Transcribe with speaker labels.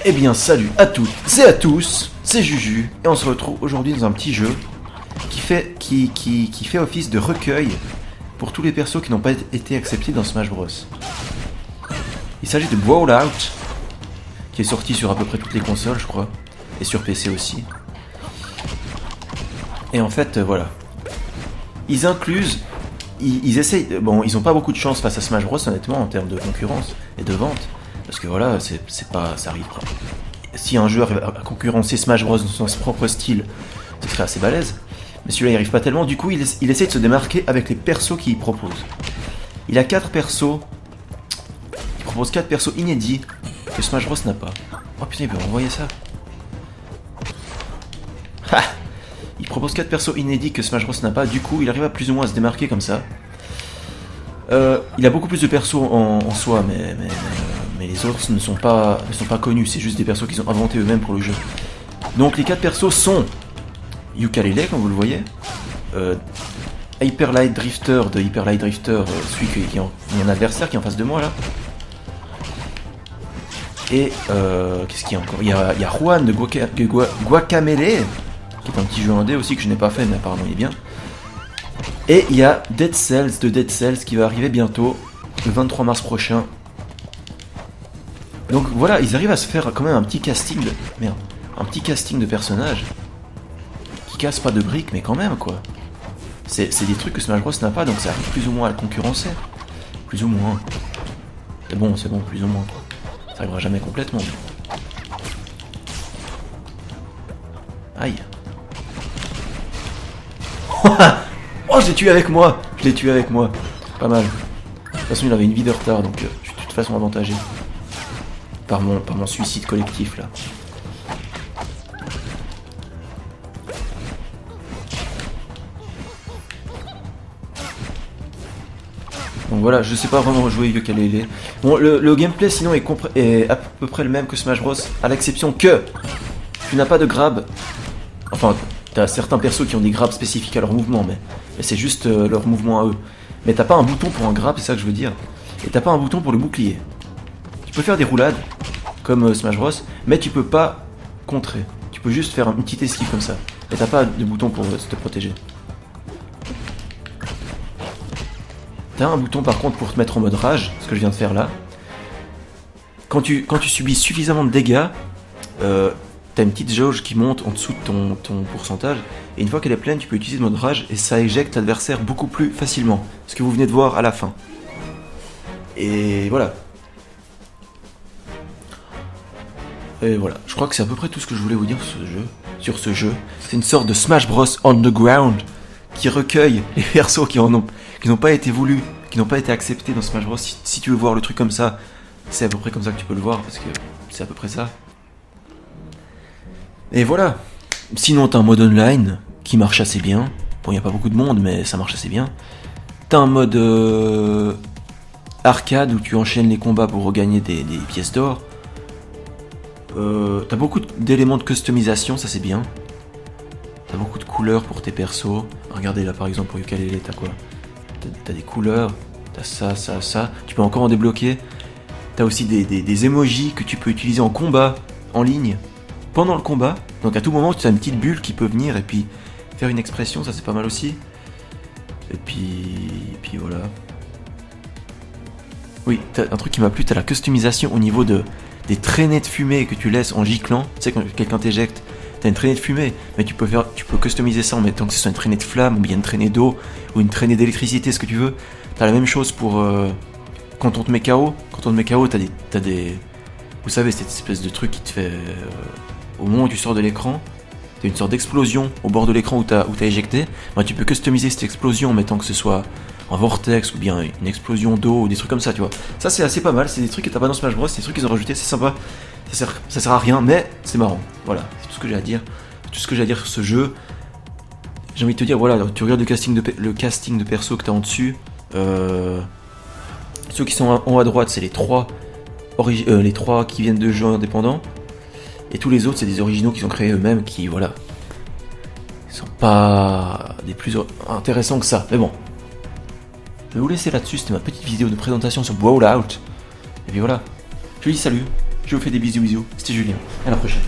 Speaker 1: Eh bien salut à toutes et à tous, c'est Juju et on se retrouve aujourd'hui dans un petit jeu qui fait office de recueil pour tous les persos qui n'ont pas été acceptés dans Smash Bros. Il s'agit de Brawlout, qui est sorti sur à peu près toutes les consoles je crois, et sur PC aussi. Et en fait voilà, ils inclusent, ils essayent, bon ils ont pas beaucoup de chance face à Smash Bros honnêtement en termes de concurrence et de vente. Parce que voilà, c'est pas, ça arrive pas. Si un jeu arrive à concurrencer Smash Bros dans son propre style, ce serait assez balèze. Mais celui-là, il arrive pas tellement. Du coup, il essaie de se démarquer avec les persos qu'il propose. Il a 4 persos. Il propose 4 persos inédits que Smash Bros n'a pas. Oh putain, il peut renvoyer ça. Ha! Il propose 4 persos inédits que Smash Bros n'a pas. Du coup, il arrive à plus ou moins à se démarquer comme ça. Il a beaucoup plus de persos en soi, mais les autres ne sont pas connus, c'est juste des persos qu'ils ont inventés eux-mêmes pour le jeu. Donc les 4 persos sont Yooka-Laylee, comme vous le voyez, Hyper Light Drifter de Hyper Light Drifter, celui qui est mon adversaire qui est en face de moi là. Et qu'est-ce qu'il y a encore? Il y a Juan de Guacamelee, qui est un petit jeu indé aussi que je n'ai pas fait, mais apparemment il est bien. Et il y a Dead Cells de Dead Cells qui va arriver bientôt, le 23 mars prochain. Donc voilà, ils arrivent à se faire quand même un petit casting de... Merde. Un petit casting de personnages qui cassent pas de briques, mais quand même quoi. C'est des trucs que Smash Bros n'a pas, donc ça arrive plus ou moins à le concurrencer. Plus ou moins. C'est bon, plus ou moins quoi. Ça arrivera jamais complètement. Aïe. Oh, je l'ai tué avec moi! Je l'ai tué avec moi. Pas mal. De toute façon, il avait une vie de retard, donc je suis de toute façon avantagé. Par mon suicide collectif, là. Donc voilà, je sais pas vraiment jouer Yooka-Laylee. Bon, le gameplay, sinon, est à peu près le même que Smash Bros, à l'exception que tu n'as pas de grab. Enfin... T'as certains persos qui ont des grabs spécifiques à leur mouvement, mais c'est juste leur mouvement à eux. Mais t'as pas un bouton pour un grab, c'est ça que je veux dire. Et t'as pas un bouton pour le bouclier. Tu peux faire des roulades, comme Smash Bros, mais tu peux pas contrer. Tu peux juste faire une petite esquive comme ça. Et t'as pas de bouton pour te protéger. T'as un bouton par contre pour te mettre en mode rage, ce que je viens de faire là. Quand tu subis suffisamment de dégâts, t'as une petite jauge qui monte en dessous de ton pourcentage, et une fois qu'elle est pleine, tu peux utiliser le mode rage, et ça éjecte l'adversaire beaucoup plus facilement. Ce que vous venez de voir à la fin. Et voilà. Et voilà. Je crois que c'est à peu près tout ce que je voulais vous dire sur ce jeu. C'est une sorte de Smash Bros Underground qui recueille les persos qui n'ont pas été voulus, qui n'ont pas été acceptés dans Smash Bros. Si tu veux voir le truc comme ça, c'est à peu près comme ça que tu peux le voir, parce que c'est à peu près ça. Et voilà. Sinon t'as un mode online qui marche assez bien. Bon, il n'y a pas beaucoup de monde, mais ça marche assez bien. T'as un mode arcade où tu enchaînes les combats pour regagner des pièces d'or. T'as beaucoup d'éléments de customisation, ça c'est bien. T'as beaucoup de couleurs pour tes persos. Regardez là par exemple pour Yooka-Laylee, t'as quoi? T'as des couleurs, t'as ça. Tu peux encore en débloquer. T'as aussi des emojis que tu peux utiliser en combat, en ligne. Pendant le combat, donc à tout moment tu as une petite bulle qui peut venir et puis faire une expression, ça c'est pas mal aussi. Et puis voilà. Oui, t'as un truc qui m'a plu, t'as la customisation au niveau des traînées de fumée que tu laisses en giclant. Tu sais quand quelqu'un t'éjecte, t'as une traînée de fumée, mais tu peux customiser ça en mettant que ce soit une traînée de flamme ou bien une traînée d'eau ou une traînée d'électricité, ce que tu veux. T'as la même chose pour quand on te met KO. Quand on te met KO, t'as des... Vous savez, cette espèce de truc qui te fait... au moment où tu sors de l'écran, tu as une sorte d'explosion au bord de l'écran où tu as éjecté. Ben, tu peux customiser cette explosion en mettant que ce soit un vortex ou bien une explosion d'eau ou des trucs comme ça, tu vois. Ça, c'est assez pas mal. C'est des trucs que t'as pas dans Smash Bros. C'est des trucs qu'ils ont rajoutés. C'est sympa. Ça sert à rien, mais c'est marrant. Voilà, c'est tout ce que j'ai à dire. Tout ce que j'ai à dire sur ce jeu. J'ai envie de te dire, voilà, tu regardes le casting de perso que tu as en dessus. Ceux qui sont en haut à droite, c'est les trois qui viennent de jeux indépendants. Et tous les autres, c'est des originaux qu'ils ont créés eux-mêmes, qui, voilà, ils sont pas des plus intéressants que ça. Mais bon, je vais vous laisser là-dessus. C'était ma petite vidéo de présentation sur Brawlout. Et puis voilà, je vous dis salut. Je vous fais des bisous. C'était Julien. À la prochaine.